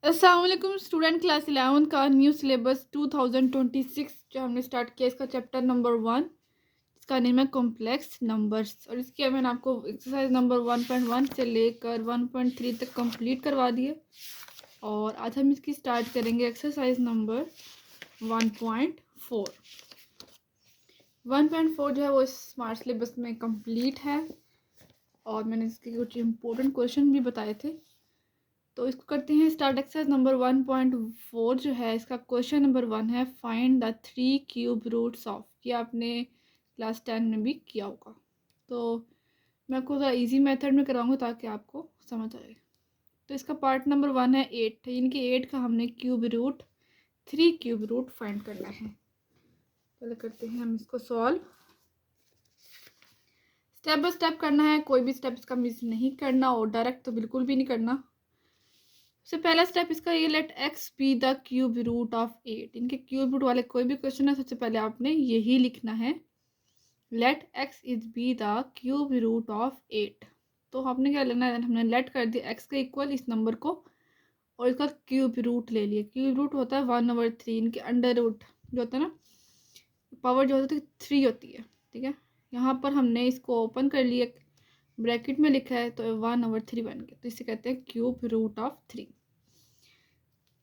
अस्सलाम वालेकुम student, class 11 का न्यू सिलेबस 2026 जो हमने स्टार्ट किया। इसका चैप्टर नंबर 1, इसका नेम है कॉम्प्लेक्स नंबर्स। और इसके मैंने आपको एक्सरसाइज नंबर 1.1 से लेकर 1.3 तक कंप्लीट करवा दिए। और आज हम इसकी स्टार्ट करेंगे एक्सरसाइज नंबर 1.4। 1.4 जो है वो स्मार्ट सिलेबस में कंप्लीट है और मैंने इसके कुछ इंपॉर्टेंट क्वेश्चन भी बताए थे। तो इसको करते हैं स्टार्ट। एक्सरसाइज नंबर 1.4 जो है इसका क्वेश्चन नंबर 1 है, find the 3 cube roots of. ये आपने क्लास 10 में भी किया होगा, तो मैं आपको ज़रा इजी मेथड में कराऊंगा ताकि आपको समझ आए। तो इसका पार्ट नंबर 1 है 8, इनके 8 का हमने cube root 3 cube root find करना है। पहले करते हैं हम इसको सॉल्व। स्टेप बाय स्टेप करना है, कोई भी स्टेप इसका मिस नहीं करना और डायरेक्ट तो बिल्कुल भी नहीं करना। सबसे पहला स्टेप इसका ये, let x be the cube root of 8। इनके क्यूब रूट वाले कोई भी क्वेश्चन है सबसे पहले आपने यही लिखना है, let x is be the cube root of 8। तो आपने क्या लेना है, हमने लेट कर दिया एक्स के इक्वल इस नंबर को और इसका क्यूब रूट ले लिया। क्यूब रूट होता है 1/3, इनके अंडर रूट जो होता है ना, पावर जो होती है 3 होती है। ठीक है, यहाँ पर हमने इसको ओपन कर लिया, ब्रैकेट में लिखा है तो 1/3 बन गया, तो इसे कहते हैं क्यूब रूट ऑफ 3।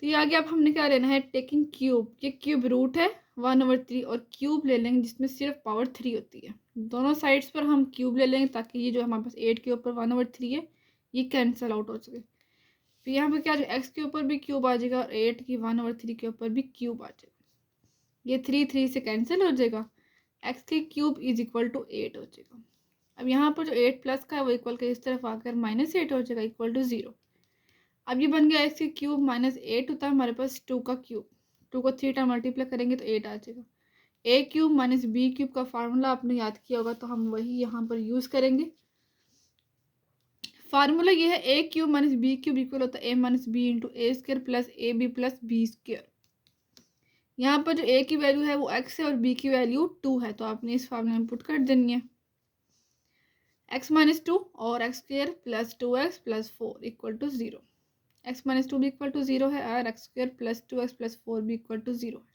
तो ये आगे अब हमने क्या लेना है, टेकिंग क्यूब, ये क्यूब रूट है 1/3 और क्यूब ले लेंगे जिसमें सिर्फ पावर 3 होती है। दोनों साइड्स पर हम क्यूब ले लेंगे ताकि ये जो हमारे पास 8 के ऊपर 1/3 है ये कैंसिल आउट हो सके। फिर यहाँ पे क्या, जो एक्स के ऊपर भी क्यूब आ जाएगा और 8 की 1/3 के ऊपर भी क्यूब आ जाएगा। ये 3 से कैंसिल हो जाएगा, एक्स के क्यूब इज इक्वल टू 8 हो जाएगा। अब यहाँ पर जो 8 प्लस का है वो इक्वल के इस तरफ आकर -8 हो जाएगा, इक्वल टू 0। अब ये बन गया एक्स की क्यूब -8 होता है हमारे पास 2 का क्यूब। 2 को 3 टाइम मल्टीप्लाई करेंगे तो 8 आ जाएगा। ए क्यूब माइनस बी क्यूब का फार्मूला आपने याद किया होगा, तो हम वही यहाँ पर यूज़ करेंगे। फार्मूला ये है, a cube minus b cube equal होता है a minus b into a square plus a b plus b square. यहाँ पर जो ए की वैल्यू है वो एक्स है और बी की वैल्यू 2 है, तो आपने इस फार्मूला में पुट कर देनी है एक्स माइनस 2 और x square plus 2x plus 4 equal to 0। X minus 2 भी इक्वल टू 0 है और x square plus 2x plus 4 भी इक्वल टू 0 है।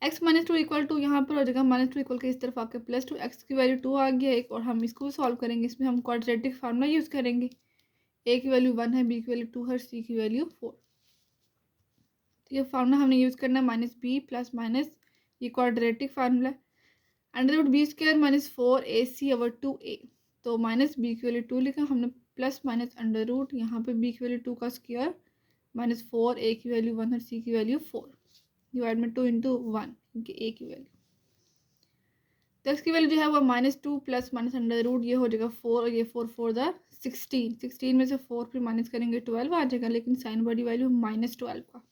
एक्स माइनस 2 इक्वल टू यहाँ पर हो जाएगा -2 इक्वल के इस तरफ आके +2, एक्स की वैल्यू 2 आ गया एक, और हम इसको सॉल्व करेंगे। इसमें हम क्वाड्रेटिक फार्मूला यूज़ करेंगे, ए की वैल्यू 1 है, बी की वैल्यू 2 है, सी की वैल्यू 4। तो ये फार्मूला हमने यूज़ करना है -b प्लस माइनस, ये क्वाड्रेटिक फार्मूला है, √b² माइनस 4ac/2a। तो -b की वैल्यू 2 लिखा हमने, प्लस माइनस अंडर रूट, यहाँ पे b की वैल्यू 2 का स्क्वायर -4, a की वैल्यू 1 और c की वैल्यू 4, डिवाइड में 2 इंटू 1 इनके a की वैल्यू। तो x की वैल्यू जो है वो -2 प्लस माइनस अंडर रूट, ये हो जाएगा 4 और ये 4 4 द 16। 16 में से 4 फिर माइनस करेंगे 12 आ जाएगा, लेकिन साइन बड़ी वैल्यू -12 का।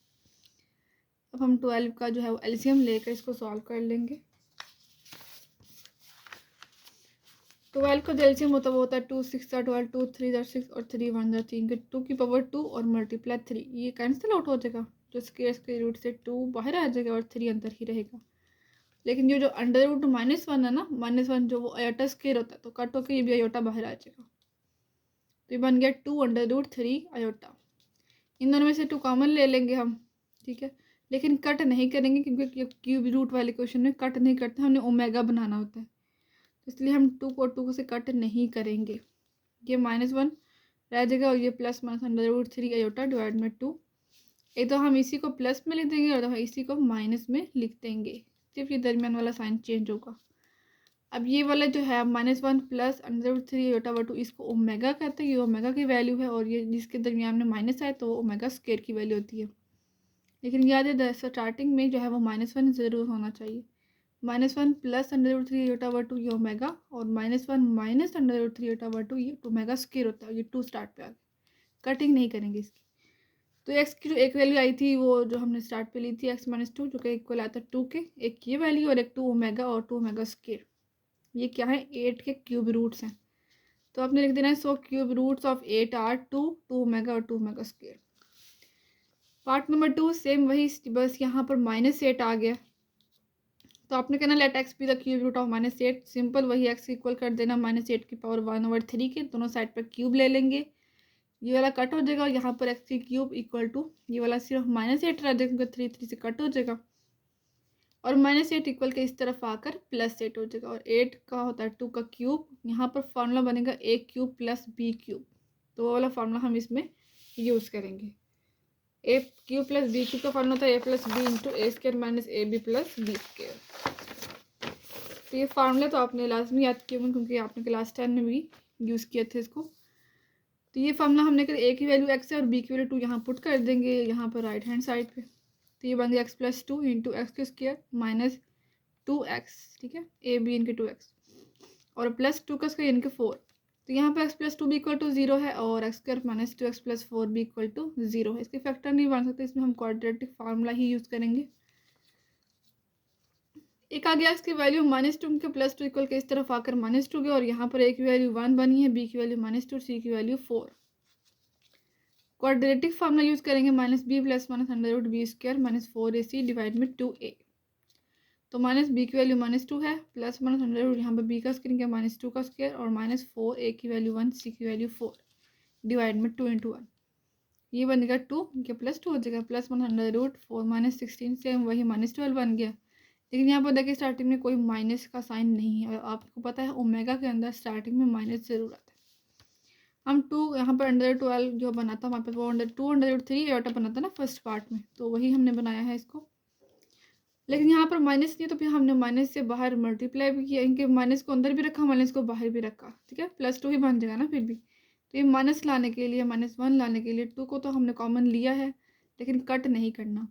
अब हम 12 का जो है वो एलसीएम लेकर इसको सॉल्व कर लेंगे। 12 का जो एलसीएम होता है वो होता है 2 6 12, 2 3 6 और 3 1 3 के 2 की पावर 2 और मल्टीप्लाई 3, ये कैंसिल आउट हो जाएगा। जो स्क्वायर रूट से 2 बाहर आ जाएगा और 3 अंदर ही रहेगा। लेकिन ये जो अंडर रूट -1 है ना, -1 जो वो आयोटा स्क्वायर होता है, तो कट होकर ये भी आयोटा बाहर आ जाएगा। तो ये बन गया 2√3 आयोटा। इन दोनों में से 2 कॉमन ले लेंगे हम, ठीक है, लेकिन कट नहीं करेंगे क्योंकि क्यूब रूट वाले क्वेश्चन में कट नहीं करते, हमने ओमेगा बनाना होता है, तो इसलिए हम 2 को 2 से कट नहीं करेंगे। ये -1 रह जाएगा और ये प्लस माइनस √3 आयोटा डिवाइड में 2। एक तो हम इसी को प्लस में लिख देंगे और तो हम इसी को माइनस में लिख देंगे, सिर्फ ये दरमियान वाला साइन चेंज होगा। अब ये वाला जो है -1 प्लस √3 आयोटा/2, इसको ओमेगा कहते हैं, ये ओमेगा की वैल्यू है, और ये जिसके दरमियान में माइनस आए तो ओमेगा स्क्वायर की वैल्यू होती है। लेकिन याद है स्टार्टिंग में जो है वो -1 ज़रूर होना चाहिए। -1 प्लस √3 आयोटा/2 ये ओमेगा, और -1 माइनस √3 आयोटा/2 ये ओमेगा स्क्वायर होता है। ये 2 स्टार्ट पे आ गया, कटिंग नहीं करेंगे इसकी। तो एक्स की जो एक वैल्यू आई थी वो जो हमने स्टार्ट पे ली थी x-2, जो कि इक्वल आता है 2 के, एक ये वैल्यू और एक 2 ओमेगा और 2 ओमेगा स्क्वायर। ये क्या है, 8 के क्यूब रूट्स हैं, तो आपने लिख देना है so cube roots of 8 are 2 omega और 2 omega square. Part number 2 same वही, बस यहाँ पर -8 आ गया, तो आपने कहना let x be the cube root of -8। Simple वही, एक्स इक्वल कर देना -8 की पावर 1/3 के, दोनों साइड पर क्यूब ले लेंगे। ये वाला कट हो जाएगा और यहाँ पर एक्स क्यूब इक्वल टू ये वाला सिर्फ -8 रह जाएगा, 3 से कट हो जाएगा और -8 इक्वल के इस तरफ आकर +8 हो जाएगा और 8 का होता है 2 का क्यूब। यहाँ पर फॉर्मूला बनेगा a cube plus b cube, तो वो वाला फॉर्मूला हम इसमें यूज़ करेंगे। a cube plus b cube का फॉर्मूला होता है a plus b into a square minus a b plus b square. तो ये फार्मूला तो आपने लाजमी याद किया क्योंकि आपने क्लास 10 में भी यूज़ किए थे इसको। तो ये फार्मूला हमने कर a की वैल्यू x है और b की वैल्यू 2 यहाँ पुट कर देंगे यहाँ पर राइट हैंड साइड पे। तो ये बन गया x प्लस 2 इंटू एक्स के स्क्वायर माइनस 2x, ठीक है, ए बी इनके 2x और प्लस 2 का स्क्वायर इनके 4। तो यहाँ पे x प्लस 2 भी इक्वल टू 0 है और x square minus 2x plus 4 भी इक्वल टू 0 है। इसके फैक्टर नहीं बन सकते, इसमें हम क्वाड्रेटिक फार्मूला ही यूज़ करेंगे। एक आ गया इसकी वैल्यू -2 के प्लस 2 इक्वल के इस तरफ आकर -2 गया और यहाँ पर a की वैल्यू 1 बनी है, b की वैल्यू -2, c की वैल्यू 4। क्वाड्रेटिक फार्मूला यूज़ करेंगे -b plus -√b square minus 4ac divide में 2a। तो -b की वैल्यू -2 है प्लस -√, यहाँ पर b का स्क्वायर क्या -2 का स्क्वायर और -4a की वैल्यू 1, c की वैल्यू 4 डिवाइड में 2 × 1। ये बनेगा 2 के प्लस 2 हो जाएगा प्लस -√4 - 16 से वही -12 बन गया। लेकिन यहाँ पर देखिए स्टार्टिंग में कोई माइनस का साइन नहीं है और आपको पता है ओमेगा के अंदर स्टार्टिंग में माइनस जरूर आता है। हम 2 यहाँ पर √12 जो बना था हमारे पास वो 2√3 एटा बना था ना फर्स्ट पार्ट में, तो वही हमने बनाया है इसको। लेकिन यहाँ पर माइनस नहीं तो फिर हमने माइनस से बाहर मल्टीप्लाई भी किया, इनके माइनस को अंदर भी रखा माइनस को बाहर भी रखा, ठीक है, +2 ही बन जाएगा ना फिर भी। तो ये माइनस लाने के लिए -1 लाने के लिए 2 को तो हमने कॉमन लिया है लेकिन कट नहीं करना,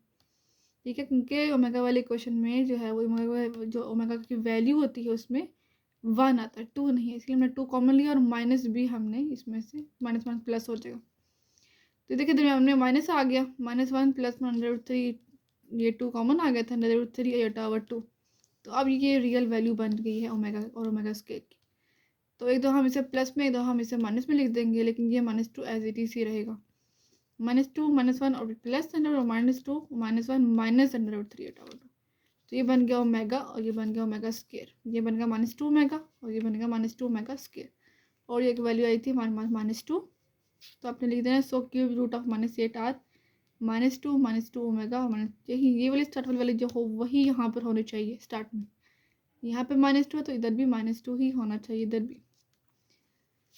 ठीक है, क्योंकि ओमेगा वाले क्वेश्चन में जो है वो जो ओमेगा की वैल्यू होती है उसमें 1 आता है, 2 नहीं है, इसलिए हमने 2 कॉमन लिया और माइनस भी हमने इसमें से माइनस प्लस हो जाएगा। तो देखिए दरम्यान में माइनस आ गया, -1 प्लस 1√3, ये 2 कॉमन आ गया था √3 एटा/2। तो अब ये रियल वैल्यू बन गई है ओमेगा और ओमेगा स्क्वायर की। तो एक दो हम इसे प्लस में एक दो हम इसे माइनस में लिख देंगे, लेकिन ये -2 एज इट इज ही रहेगा। -2 -1 और प्लस और -2 -1 माइनस √3 एटा/2। तो ये बन गया ओमेगा और ये बन गया ओमेगा स्क्वायर, ये बन गया -2 ओमेगा और ये बन गया -2 ओमेगा स्क्वायर और ये एक वैल्यू आई थी -2। तो आपने लिख देना so cube root of -8 r -2 omega यही ये वाली स्टार्ट वाली जो हो वही यहाँ पर होनी चाहिए स्टार्ट में। यहाँ पे -2 है तो इधर भी -2 ही होना चाहिए, इधर भी।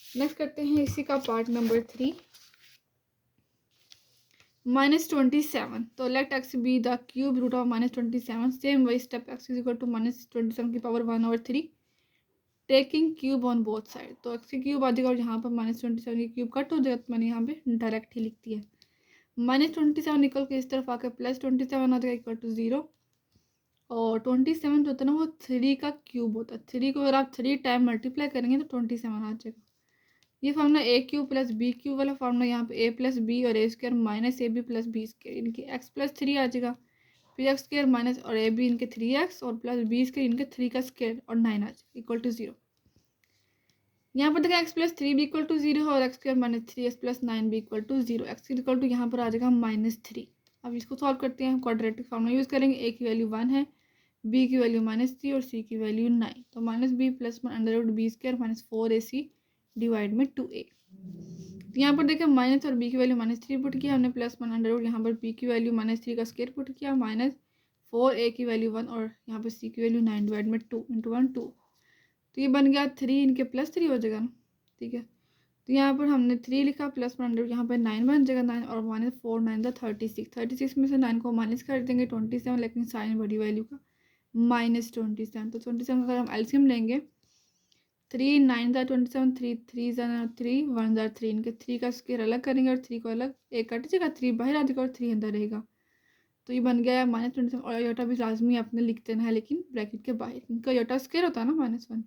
नेक्स्ट करते हैं इसी का पार्ट नंबर 3, -27। तो let x be the cube root of -27। Same वही step x is equal to -27 की power 1/3 taking cube on both side. तो x की क्यूब आ जाएगा और यहाँ पर -27 की क्यूब कट हो जाएगा, तो मैंने यहाँ पे डायरेक्ट ही लिख दिया। -27 निकल के इस तरफ आकर +27 आ जाएगा इक्वल टू 0 और 27 जो होता है ना वो 3 का क्यूब होता है। 3 को अगर आप 3 टाइम मल्टीप्लाई करेंगे तो 27 आ जाएगा। ये formula a cube plus b cube वाला फार्मूला यहाँ पे a प्लस बी और a square minus a b plus b square इनकी x प्लस 3 आ जाएगा, फिर एक्स स्क्वायर माइनस और ए बी इनके 3x और प्लस बी स्क्वायर इनके 3 का स्क्वायर और 9 आ जाएगा इक्वल टू 0। यहाँ पर देखा x प्लस 3 भी इक्वल टू 0 और एक्स स्क्वायर -3x प्लस 9 भी equal to 0, x equal to यहाँ पर आ जाएगा -3। अब इसको सॉल्व करते हैं, क्वाड्रेटिक फार्मूला यूज़ करेंगे। a की वैल्यू 1 है, b की वैल्यू -3 और c की वैल्यू 9। तो -b plus √b square minus 4ac divide में 2a। तो यहाँ पर देखिए माइनस और b की वैल्यू -3 पुट किया हमने प्लस √, यहाँ पर b की वैल्यू -3 का स्क्वायर पुट किया -4a की वैल्यू 1 और यहाँ पर c की वैल्यू 9 डिवाइड में 2 × 1 2। तो ये बन गया 3 इनके +3 हो जाएगा ना, ठीक है। तो यहाँ पर हमने 3 लिखा प्लस 100, यहाँ पर 9 बन जाएगा 9 और -4 9 द 36। 36 में से 9 को माइनस कर देंगे 27, लेकिन साइन बड़ी वैल्यू का -27। तो 27 का अगर हम एलसीएम लेंगे 3 9 द 27, 3 3 3 1 द 3, इनके 3 का स्क्वायर अलग करेंगे और 3 को अलग एक कट जाएगा, 3 बाहर आ जाएगा और 3 अंदर रहेगा। तो ये बन गया -27 और योटा भी लाजमी आपने लिख देना है लेकिन ब्रैकेट के बाहर, इनका योटा स्क्वायर होता है ना -1।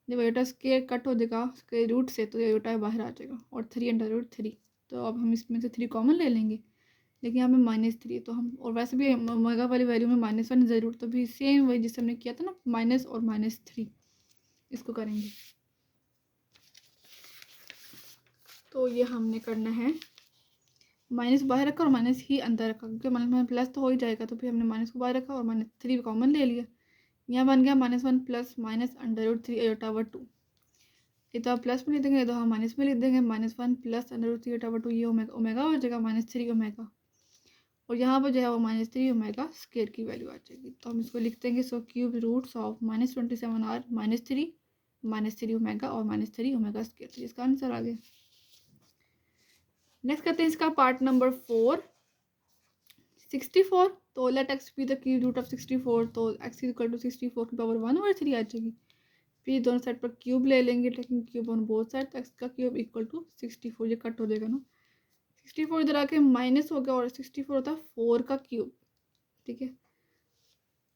जब योटा स्क्वायर कट हो जाएगा स्क्वायर रूट से तो योटा बाहर आ जाएगा और 3 √3। तो अब हम इसमें से 3 कॉमन ले लेंगे, लेकिन यहाँ पे -3 तो हम और वैसे भी ओमेगा वाली वैल्यू में -1 ज़रूर, तो भी सेम वही जिससे हमने किया था ना माइनस और -3 इसको करेंगे। तो ये हमने करना है माइनस बाहर रखा और माइनस ही अंदर रखा, क्योंकि माइनस प्लस तो हो ही जाएगा, तो फिर हमने माइनस को बाहर रखा और -3 कॉमन ले लिया। यहाँ बन गया -1 प्लस -√3 एटा/2। ये तो आप प्लस में लिख देंगे, ये तो हम माइनस में लिख देंगे। -1 प्लस √3/2 ये ओमेगा हो जाएगा -3 ओमेगा, और यहाँ पर जो है वो -3 ओमेगा स्क्वायर की वैल्यू आ जाएगी। तो हम इसको लिख देंगे, so cube roots of -27r -3 omega और -3 ओमेगा स्क्वायर। तो इसका आंसर आ गया। नेक्स्ट करते हैं इसका पार्ट नंबर 4, 64। तो let x be the cube root of 64, तो x इक्वल टू 64 की पावर 1/3 आ जाएगी। फिर दोनों साइड पर क्यूब ले लेंगे, taking cube on both side, तो x का क्यूब इक्वल टू 64, ये कट हो जाएगा ना, 64 इधर आके माइनस हो गया और 64 होता है 4 का क्यूब, ठीक है।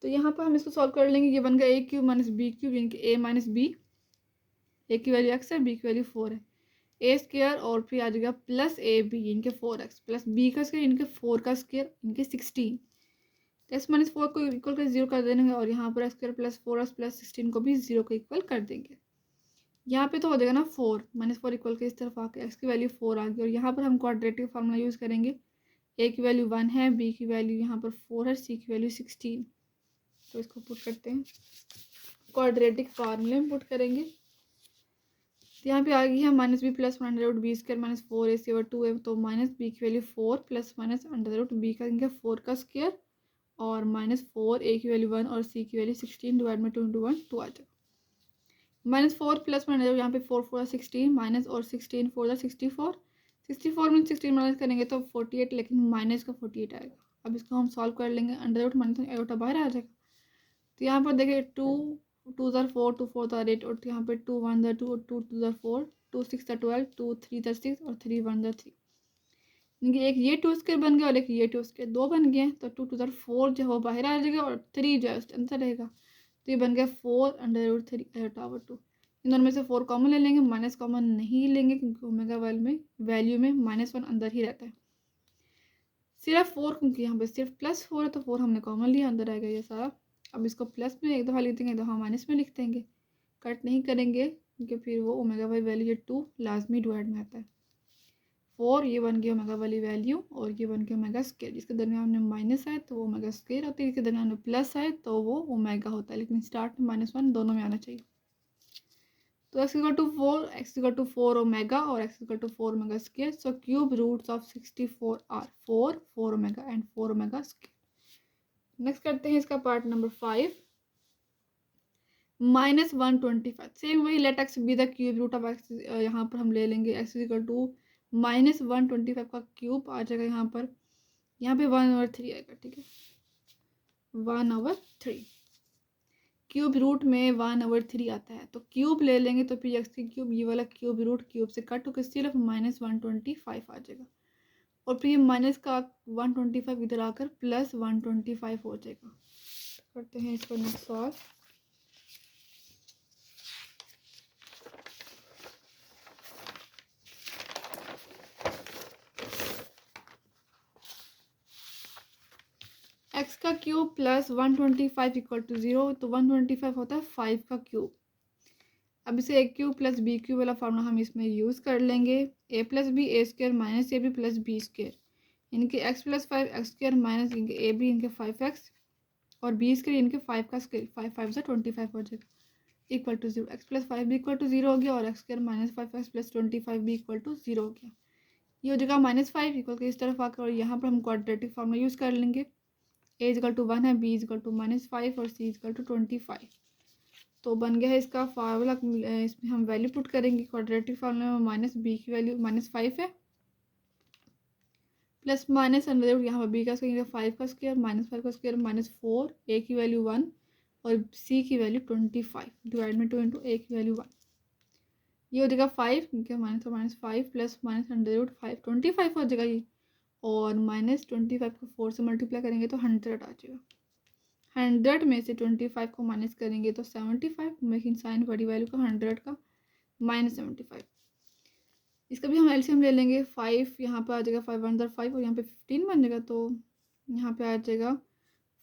तो यहाँ पर हम इसको सॉल्व कर लेंगे, ये बन गया a cube minus b cube, यानी कि a माइनस बी, ए की वैल्यू x है, b की वैल्यू 4 है, ए स्क्वायर और फिर आ जाएगा प्लस ए बी इनके 4x प्लस बी का स्क्वायर इनके 4 का स्क्वायर इनके 16, एक्स माइनस 4 को इक्वल कर 0 कर देंगे, और यहाँ पर x square plus 4x plus 16 को भी 0 को इक्वल कर देंगे। यहाँ पे तो हो जाएगा ना 4 -4 इक्वल के इस तरफ आके एक्स की वैल्यू 4 आ गई, और यहाँ पर हम क्वाड्रेटिक फार्मूला यूज़ करेंगे। ए की वैल्यू 1 है, बी की वैल्यू यहाँ पर 4 है, सी की वैल्यू 16। तो इसको पुट करते हैं, क्वाड्रेटिक फार्मूले में पुट करेंगे। तो यहाँ पे आ गई है -b plus √b square minus 4ac over 2a, तो -b की वैल्यू 4 प्लस √b का इनका 4 का स्क्वायर और -4 a की वैल्यू 1 और c की वैल्यू 16 डिवाइड में 2 × 1 2 आ जाएगा। -4 प्लस यहाँ पे 4 4 16 माइनस और 16 4 64, 64 में 16 माइनस करेंगे तो 48, लेकिन माइनस का 48 आएगा। अब इसको हम सॉल्व कर लेंगे, अंडर रूट माइनस आयोटा बाहर आ जाएगा। तो यहाँ पर देखिए 2 2 4 2 4 8, और यहाँ पे 2 1 2 2 2 4 2 6 12 2 3 6 और 3 1 3, इनके एक ये 2 स्क्वायर बन गया और एक ये 2 स्क्वायर, 2 बन गए। तो 2 2 4 जो है वो बाहर आ जाएगा और 3 जो है अंदर रहेगा, तो ये बन गया 4 √3 आयोटा ओवर 2। इन दोनों में से 4 कॉमन ले लेंगे, माइनस कॉमन नहीं लेंगे क्योंकि ओमेगा वैल्यू में -1 अंदर ही रहता है। सिर्फ 4, क्योंकि यहाँ पे सिर्फ +4 है तो 4 हमने कॉमन लिया, अंदर आएगा ये सारा। अब इसको प्लस में एक दफ़ा लिख देंगे, एक दफ़ा माइनस में लिख देंगे, कट नहीं करेंगे क्योंकि फिर वो ओमेगा वाली वैल्यू ये 2 लाजमी डिवाइड में आता है। 4 ये बन गया ओमेगा वाली वैल्यू, और ये बन गया ओमेगा स्क्वायर, जिसके दरमियान में माइनस है तो वो ओमेगा स्क्वायर होता है, इसके दरमियान में प्लस है तो वो ओमेगा होता है, लेकिन स्टार्ट में -1 दोनों में आना चाहिए। तो x equal to 4, x equal to 4 omega और x equal to 4 omega square. So cube roots of 64 are 4 4 omega and 4 omega square. Next करते हैं इसका पार्ट नंबर 5, -125। सेम वही, let x be the cube root of x, यहाँ पर हम ले लेंगे x इक्वल टू -125 का क्यूब आ जाएगा, यहाँ पे 1/3 आएगा, ठीक है, 1/3। क्यूब रूट में 1/3 आता है, तो क्यूब ले लेंगे तो फिर एक्स की क्यूब, ये वाला क्यूब रूट क्यूब से कट होकर सिर्फ -125 आ जाएगा, और फिर ये माइनस का 125 इधर आकर +125 हो जाएगा। करते हैं इसको नेक्स्ट सॉल्व। एक्स का क्यूब प्लस 125 इक्वल टू 0, तो 125 होता है 5 का क्यूब। अब इसे a cube plus b cube वाला फार्मूला हम इसमें यूज़ कर लेंगे, a plus b a square minus a b plus b square, इनके x plus 5 x square minus इनके ए बी इनके 5x और बी स्क्वायर इनके 5 का स्क्वायर, 5 5 से 25 हो जाएगा, इक्वल टू 0। एक्स प्लस 5 भी इक्वल टू 0 हो गया, और x square minus 5x plus 25 भी इक्वल टू 0 हो गया। ये हो जाएगा -5 इक्वल के इस तरफ आकर, और यहाँ पर हम क्वाड्रेटिक फार्मूला यूज़ कर लेंगे। a इक्वल टू 1 है, b इक्वल टू -5 और c इक्वल टू 25। तो बन गया है इसका फार्मूला, इसमें हम वैल्यू पुट करेंगे क्वाड्रेटिक फार्मूला में, -b की वैल्यू -5 है, प्लस माइनस अंडर रूट, यहाँ पर b का स्क्वायर 5 का स्क्वायर -5 का स्क्वायर -4, a की वैल्यू 1 और c की वैल्यू 25 डिवाइड में 2 इंटू a की वैल्यू 1। ये हो जाएगा 5, क्योंकि -5 प्लस माइनस अंडर रूट 5 25 हो जाएगा ये, और -25 को 4 से मल्टीप्लाई करेंगे तो 100 आ जाएगा। 100 में से 25 को माइनस करेंगे तो 75, मेकिंग साइन बड़ी वैल्यू का 100 का -75। इसका भी हम एलसीएम ले लेंगे, 5 यहाँ पे आ जाएगा 5 1 5 और यहाँ पे 15 बन जाएगा, तो यहाँ पे आ जाएगा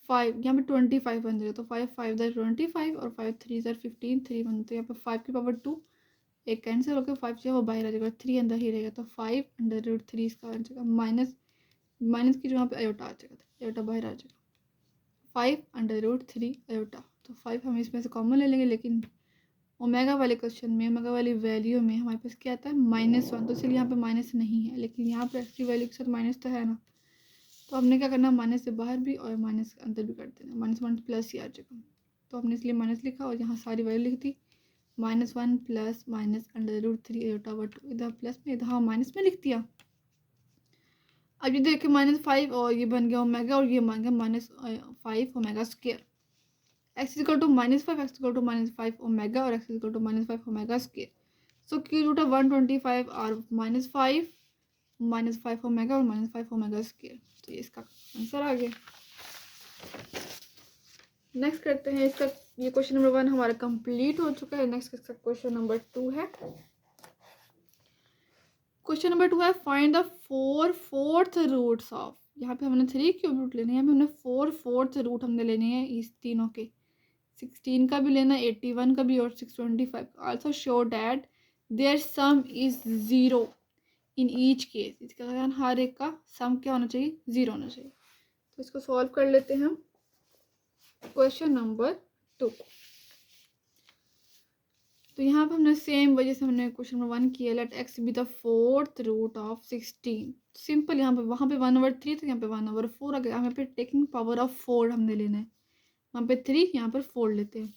5, यहाँ पे 25 बन जाएगा, तो 5 5 25 और 5 3 15 3 बन, तो यहाँ पे 5 की पावर 2 एक कैंसिल होकर 5 जो है वो बाहर आ जाएगा, 3 अंदर ही रहेगा, तो 5 अंडर रूट 3 इसका आ जाएगा, माइनस की जो यहाँ पे आयोटा आ जाएगा, आयोटा बाहर आ जाएगा, 5 अंडर रूट 3 आयोटा। तो 5 हम इसमें से कॉमन ले लेंगे, लेकिन ओमेगा वाले क्वेश्चन में, ओमेगा वाली वैल्यू में हमारे पास क्या आता है -1, तो इसलिए यहाँ पे माइनस नहीं है, लेकिन यहाँ पे एक्स की वैल्यू के साथ माइनस तो है ना, तो हमने क्या करना, माइनस से बाहर भी और माइनस अंदर भी कर देना, -1 प्लस ही आ जाएगा। तो हमने इसलिए माइनस लिखा और यहाँ सारी वैल्यू लिख दी, -1 प्लस माइनस √3 आयोटा/2, इधर प्लस में इधर माइनस में लिख दिया। अब ये देखिए -5 और ये बन गया ओमेगा और ये बन गया -5 omega square. x equal to -5, x equal to -5 omega और x equal to -5 omega square. So √125 are -5 omega और -5 ओमेगा स्क्वायर। तो ये इसका आंसर आ गया। नेक्स्ट करते हैं इसका, ये क्वेश्चन नंबर 1 हमारा कंप्लीट हो चुका है। नेक्स्ट इसका क्वेश्चन नंबर 2 है। क्वेश्चन नंबर 2 है find the 4 fourth roots of, यहाँ पे हमने 3 क्यूब रूट लेने हैं, यहाँ पे हमने 4 फोर्थ रूट हमने लेने हैं इस तीनों के, 16 का भी लेना, 81 का भी और 625। Also show that their sum is 0 in each case, इसका कारण हर एक का सम क्या होना चाहिए, 0 होना चाहिए। तो इसको सॉल्व कर लेते हैं हम। क्वेश्चन नंबर 2, तो यहाँ पे हमने सेम वजह से हमने क्वेश्चन नंबर 1 किया, let x be the fourth root of 16। Simple, यहाँ पे वहाँ पे 1/3 तो यहाँ पे 1/4 आ गया। यहाँ पे टेकिंग पावर ऑफ 4 हमने लेना है, वहाँ पे 3 यहाँ पर 4 लेते हैं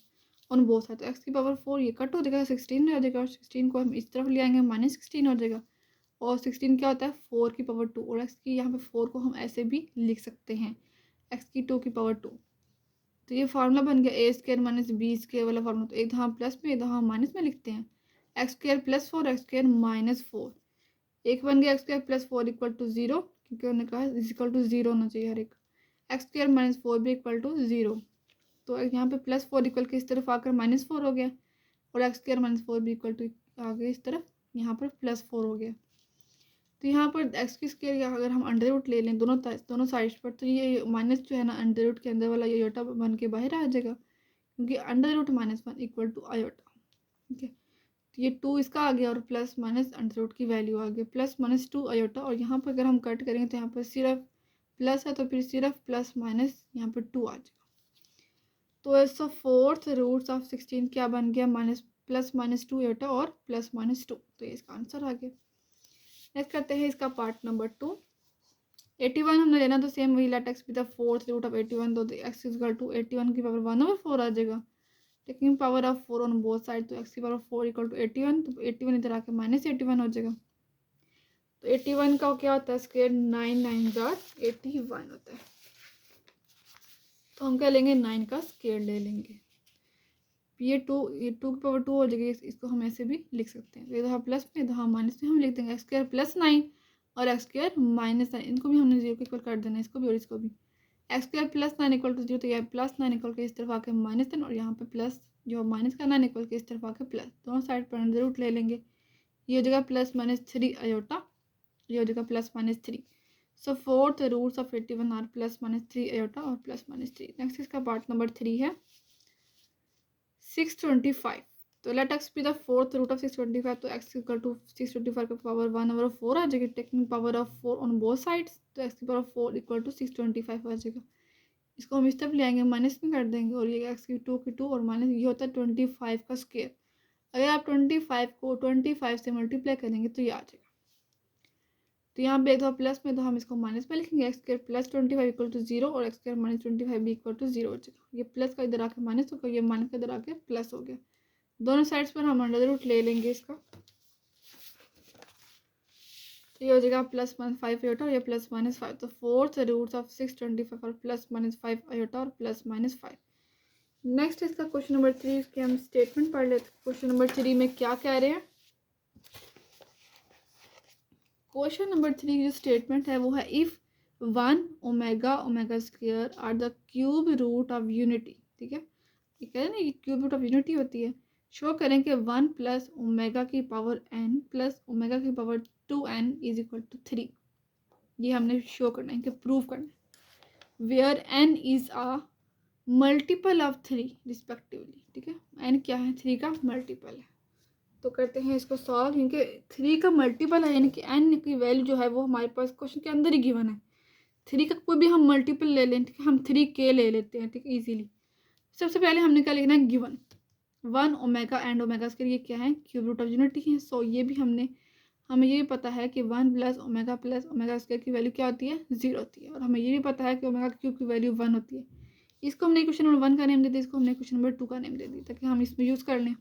ऑन बोथ साइड। तो x की पावर 4 ये कट हो जाएगा, 16 रह जाएगा और 16 को हम इस तरफ ले आएंगे, -16 हो जाएगा। और 16 क्या होता है 4 की पावर 2, और x की यहाँ पे 4 को हम ऐसे भी लिख सकते हैं, x की 2 की पावर 2। तो ये फार्मूला बन गया a² - b² वाला फार्मूला। तो एक दहाँ प्लस में, एक दहाँ माइनस में लिखते हैं, x² + 4 x² - 4। एक बन गया x² + 4 = 0, क्योंकि उन्होंने कहा = 0 होना चाहिए हर एक। x² - 4 भी = 0। तो यहाँ पे +4 इक्वल के इस तरफ आकर -4 हो गया, और x² - 4 भी इक्वल टू आगे इस तरफ यहाँ पर +4 हो गया। तो यहाँ पर x की स्क्वायर या अगर हम अंडर रूट ले लें दोनों साइड्स पर, तो ये माइनस जो है ना अंडर रूट के अंदर वाला ये आयोटा बन के बाहर आ जाएगा, क्योंकि अंडर रूट -1 = आयोटा। ठीक है, तो ये 2 इसका आ गया और प्लस माइनस अंडर रूट की वैल्यू आ गई, +-2 आयोटा। और यहाँ पर अगर हम कट करेंगे तो यहाँ पर सिर्फ प्लस है, तो फिर सिर्फ प्लस माइनस यहाँ पर 2 आ जाएगा। तो ऐसा फोर्थ रूट्स ऑफ 16 क्या बन गया, +-2 आयोटा और +-2। तो ये इसका आंसर आ गया। नेक्स्ट करते हैं इसका पार्ट नंबर 2। 81 हमने लेना, तो सेम वही let x be the fourth root of 81, तो x = 81 की पावर 1/4 आ जाएगा, taking power of 4 on both side. तो x की पावर 4 = 81, तो 81 इधर आके -81 हो जाएगा। तो 81 का क्या होता है स्क्वायर, 9 9 81 होता है। तो हम क्या लेंगे, 9 का स्क्वायर ले लेंगे। ये 2 की पावर 2 हो जाएगी, इसको हम ऐसे भी लिख सकते हैं। इधर प्लस में इधर माइनस में हम लिख देंगे x² + 9 और x² - 9, इनको भी हमने 0 के इक्वल कर देना, इसको भी और इसको भी। x² + 9 = 0, तो यह +9 इक्वल के इस तरफ आके -10, और यहाँ पे प्लस जो माइनस का 9 इक्वल के इस तरफ आके प्लस, दोनों साइड पर अंडर रूट ले लेंगे। ये हो जाएगा +-3 आयोटा, ये हो जाएगा +-3। So fourth roots of 81 are +-3 iota और +-3। नेक्स्ट इसका पार्ट नंबर 3 है 625। तो let x be the fourth root of 625, तो x = 625 की पावर 1/4 आ जाएगी, taking power of 4 on both sides. तो x की पावर 4 = 625 आ जाएगा। इसको हम इस तरफ ले आएंगे, माइनस में कर देंगे, और ये x की 2 की 2 और माइनस ये होता है 25 का स्क्वायर। अगर आप 25 को 25 से मल्टीप्लाई करेंगे तो ये आ जाएगा। तो यहाँ पे एक दो प्लस में, तो हम इसको माइनस में लिखेंगे, x² + 25 = 0 और x² - 25 भी = 0 हो जाएगा। ये प्लस का इधर आके माइनस होगा, ये माइनस का इधर आके प्लस हो गया। दोनों साइड्स पर हम अंडर रूट ले लेंगे इसका, तो ये हो जाएगा +-5 आयोटा और ये +-5। तो फोर्थ रूट्स ऑफ 625 और +-5 आयोटा और +-5। नेक्स्ट इसका क्वेश्चन नंबर 3 के हम स्टेटमेंट पढ़ लेते हैं। क्वेश्चन नंबर 3 में क्या कह रहे हैं, क्वेश्चन नंबर 3 की जो स्टेटमेंट है वो है if 1 omega are the cube root of unity. ठीक है, ये कह रहे हैं ना ये क्यूब रूट ऑफ यूनिटी होती है। शो करें कि 1 + ओमेगा की पावर n + ओमेगा की पावर 2n = 3। ये हमने शो करना है कि प्रूव करना है, where n is a multiple of 3 respectively. ठीक है, n क्या है, 3 का मल्टीपल है। तो करते हैं इसको सॉल्व, क्योंकि 3 का मल्टीपल है, यानी कि n की वैल्यू जो है वो हमारे पास क्वेश्चन के अंदर ही गिवन है। 3 का कोई भी हम मल्टीपल ले लें, ठीक है, हम 3k ले लेते हैं, ठीक है, ईजिली। सबसे पहले हमने क्या लिखना है, given 1 omega and omega square ये क्या है, क्यूब रूट ऑफ यूनिटी है। सो ये भी हमें ये भी पता है कि 1 प्लस ओमेगा स्क्वायर की वैल्यू क्या होती है, 0 होती है। और हमें ये भी पता है कि ओमेगा क्यूब की वैल्यू 1 होती है। इसको हमने क्वेश्चन नंबर 1 का नेम दे दिया, इसको हमने क्वेश्चन नंबर 2 का नेम दे दिया ताकि हम इसमें यूज़ कर लें।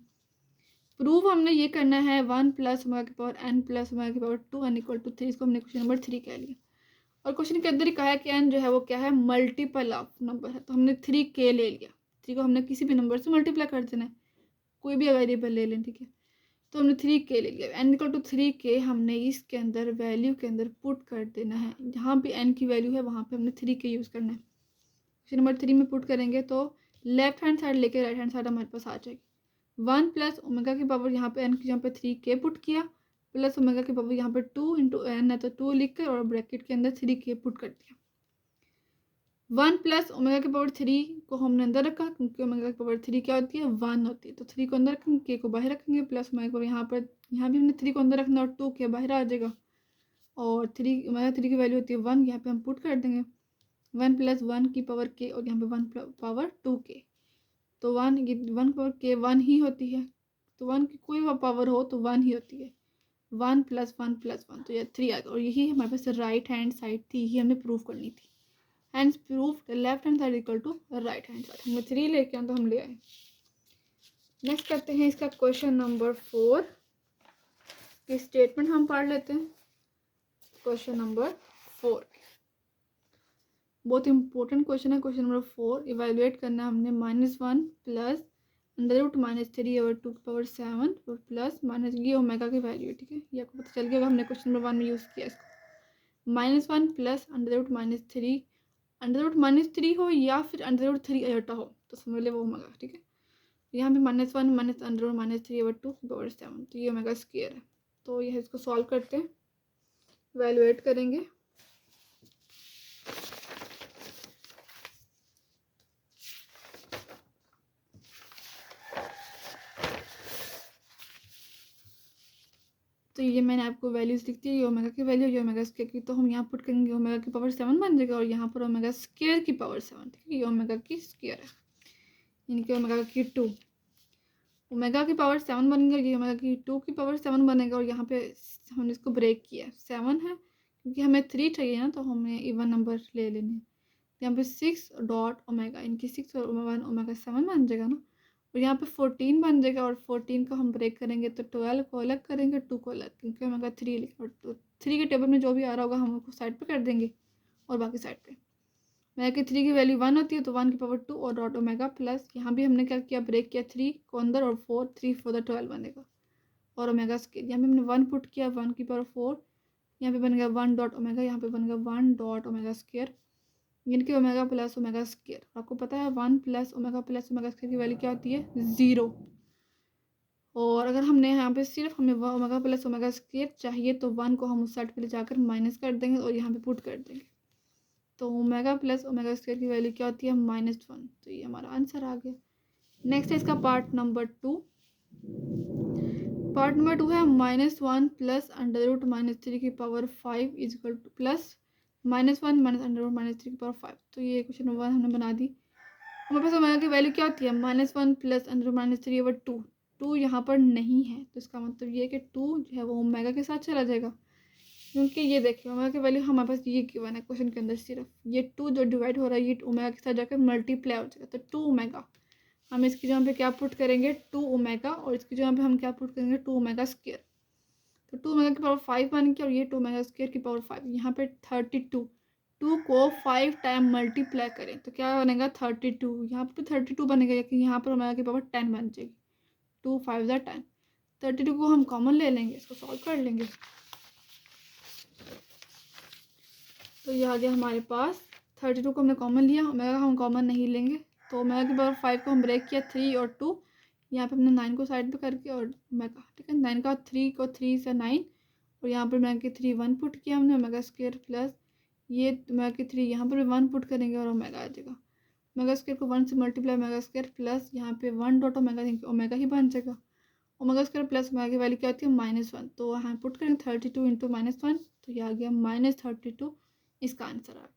प्रूफ हमने ये करना है 1 प्लस ओमेगा की पावर n प्लस ओमेगा की पावर 2 n इक्वल टू 3, इसको हमने क्वेश्चन नंबर 3 कह लिया। और क्वेश्चन के अंदर ही कहा है कि n जो है वो क्या है, मल्टीपल ऑफ नंबर है। तो हमने 3k ले लिया, 3 को हमने किसी भी नंबर से मल्टीप्लाई कर देना है, कोई भी वेरिएबल ले लें, ठीक है। तो हमने 3k ले लिया, n इक्वल टू 3k हमने इसके अंदर वैल्यू के अंदर पुट कर देना है। जहाँ भी n की वैल्यू है वहाँ पे हमने 3k यूज़ करना है। क्वेश्चन नंबर 3 में पुट करेंगे तो लेफ्ट हैंड साइड लेके राइट हैंड साइड हमारे पास आ जाएगी। 1 प्लस ओमेगा की पावर यहाँ पे n की जहाँ पे 3k पुट किया, प्लस ओमेगा की पावर यहाँ पे 2 इंटू n है तो 2 लिख कर और ब्रैकेट के अंदर 3k पुट कर दिया। 1 प्लस ओमेगा की पावर 3 को हमने अंदर रखा क्योंकि ओमेगा की पावर 3 क्या होती है, 1 होती है। तो 3 को अंदर रखेंगे, k को बाहर रखेंगे, प्लस ओमेगा को यहाँ भी हमने 3 को अंदर रखना और 2k बाहर आ जाएगा। और 3 ओमेगा 3 की वैल्यू होती है 1, यहाँ पे हम पुट कर देंगे 1 प्लस 1 की पावर k और यहाँ पे 1 पावर 2k। तो 1 पावर k 1 ही होती है, तो 1 की कोई पावर हो तो 1 ही होती है। 1 प्लस 1 तो ये 3 आ गया। और यही हमारे पास राइट हैंड साइड थी, ये हमें प्रूव करनी थी। Hence proof the left hand side equal to right hand side. हमें 3 लेके आए तो हम ले आए। नेक्स्ट करते हैं इसका क्वेश्चन नंबर 4 की स्टेटमेंट हम पढ़ लेते हैं। क्वेश्चन नंबर 4 बहुत इंपॉर्टेंट क्वेश्चन है। क्वेश्चन नंबर 4 इवेलुएट करना है हमने -1 प्लस अंडर रूट -3 ओवर 2 की पावर 7 और प्लस माइनस ये ओमेगा की वैल्यू, ठीक है। ये आपको पता चल गया, हमने क्वेश्चन नंबर 1 में यूज़ किया इसको। -1 प्लस अंडर रूट -3 हो या फिर अंडर रूट 3 आयोटा हो तो समझ ले वो ओमेगा, ठीक है। यहाँ पे -1 माइनस अंडर रूट -3 ओवर 2 की पावर 7, तो ये ओमेगा स्क्वायर है। तो यह इसको सॉल्व करते हैं, इवेलुएट करेंगे। तो ये मैंने आपको वैल्यूज लिख दी, ये ओमेगा की वैल्यू, ये ओमेगा स्क्वायर की। तो हम यहाँ पुट करेंगे ओमेगा की पावर 7 बन जाएगा और यहाँ पर ओमेगा स्क्वायर की पावर 7, ठीक है। ये ओमेगा की स्क्वायर है, यानी कि ओमेगा की 2। ओमेगा की पावर 7 बनेगा, ये ओमेगा की 2 की पावर 7 बनेगा। और यहाँ पे हमने इसको ब्रेक किया, 7 है क्योंकि हमें 3 चाहिए ना, तो हमें इवन नंबर ले लेने हैं। यहाँ पे 6 डॉट ओमेगा, इनकी 6 और 1 ओमेगा 7 बन जाएगा ना। और यहाँ पे 14 बन जाएगा और 14 को हम ब्रेक करेंगे तो 12 को अलग करेंगे, 2 को अलग, क्योंकि ओमेगा 3 लिखा और तो 3 के टेबल में जो भी आ रहा होगा हम उसको साइड पे कर देंगे और बाकी साइड पे। ओमेगा की 3 की वैल्यू 1 होती है तो 1 की पावर 2 और डॉट ओमेगा प्लस यहाँ भी हमने क्या किया, ब्रेक किया 3 को अंदर और 3 4 12 बनेगा। और ओमेगा स्क्वायर यहाँ पे हमने 1 पुट किया, 1 की पावर 4, यहाँ पे बनेगा 1 डॉट ओमेगा, यहाँ पे बनेगा 1 डॉट ओमेगा स्क्वायर, इनके ओमेगा प्लस ओमेगा स्क्वायर। आपको पता है 1 प्लस ओमेगा स्क्वायर की वैल्यू क्या होती है, 0। और अगर हमने यहाँ पे सिर्फ हमें ओमेगा प्लस ओमेगा स्क्वायर चाहिए तो 1 को हम उस साइड पे ले जाकर माइनस कर देंगे और यहाँ पे पुट कर देंगे। तो ओमेगा प्लस ओमेगा स्क्वायर की वैल्यू क्या होती है, -1। तो ये हमारा आंसर आ गया। नेक्स्ट है इसका पार्ट नंबर 2। पार्ट नंबर 2 है -1 प्लस अंडर रूट -3 की power 5 is equal to plus -1 minus under root -3 की पावर 5। तो ये क्वेश्चन नंबर 1 हमने बना दी। हमारे पास ओमेगा की वैल्यू क्या होती है, -1 प्लस अंडर रूट -3 ओवर 2। 2 यहाँ पर नहीं है तो इसका मतलब ये है कि 2 जो है वो ओमेगा के साथ चला जाएगा, क्योंकि ये देखिए ओमेगा की वैल्यू हमारे पास ये गिवन है क्वेश्चन के अंदर, सिर्फ ये 2 जो डिवाइड हो रहा है ये ओमेगा के साथ जाकर मल्टीप्लाई हो जाएगा। तो 2 ओमेगा हम इसकी जगह पे क्या पुट करेंगे, 2 ओमेगा, और इसकी जगह पे हम क्या पुट करेंगे, 2 ओमेगा स्क्वायर। तो 2 ओमेगा की पावर 5 बन गया और ये 2 ओमेगा स्क्वायर की पावर 5। यहाँ पे 32, 2 को 5 टाइम मल्टीप्लाई करें तो क्या बनेगा, 32। यहाँ पे 32 बनेगा, लेकिन यहाँ पर ओमेगा की पावर 10 बन जाएगी, 2 5 10। 32 को हम कॉमन ले लेंगे, इसको सॉल्व कर लेंगे। तो ये आ गया हमारे पास, 32 को हमने कॉमन लिया, ओमेगा हम कॉमन नहीं लेंगे। तो ओमेगा की पावर 5 को हम ब्रेक किया, 3 और 2, यहाँ पे हमने 9 को साइड पे करके और ओमेगा, ठीक है। 9 का 3 को 3 से 9 और यहाँ पर ओमेगा की 3 1 पुट किया हमने, ओमेगा स्क्वायर प्लस ये ओमेगा की 3 यहाँ पर भी 1 पुट करेंगे और ओमेगा आ जाएगा। ओमेगा स्क्वायर को 1 से मल्टीप्लाई ओमेगा स्क्वायर प्लस यहाँ पे 1 डॉट ओमेगा, ओमेगा ही बन जाएगा। ओमेगा स्क्वायर प्लस ओमेगा की वैल्यू क्या होती है, -1। तो यहाँ पुट करेंगे 32 इंटू -1, तो ये आ गया -32, इसका आंसर आ गया।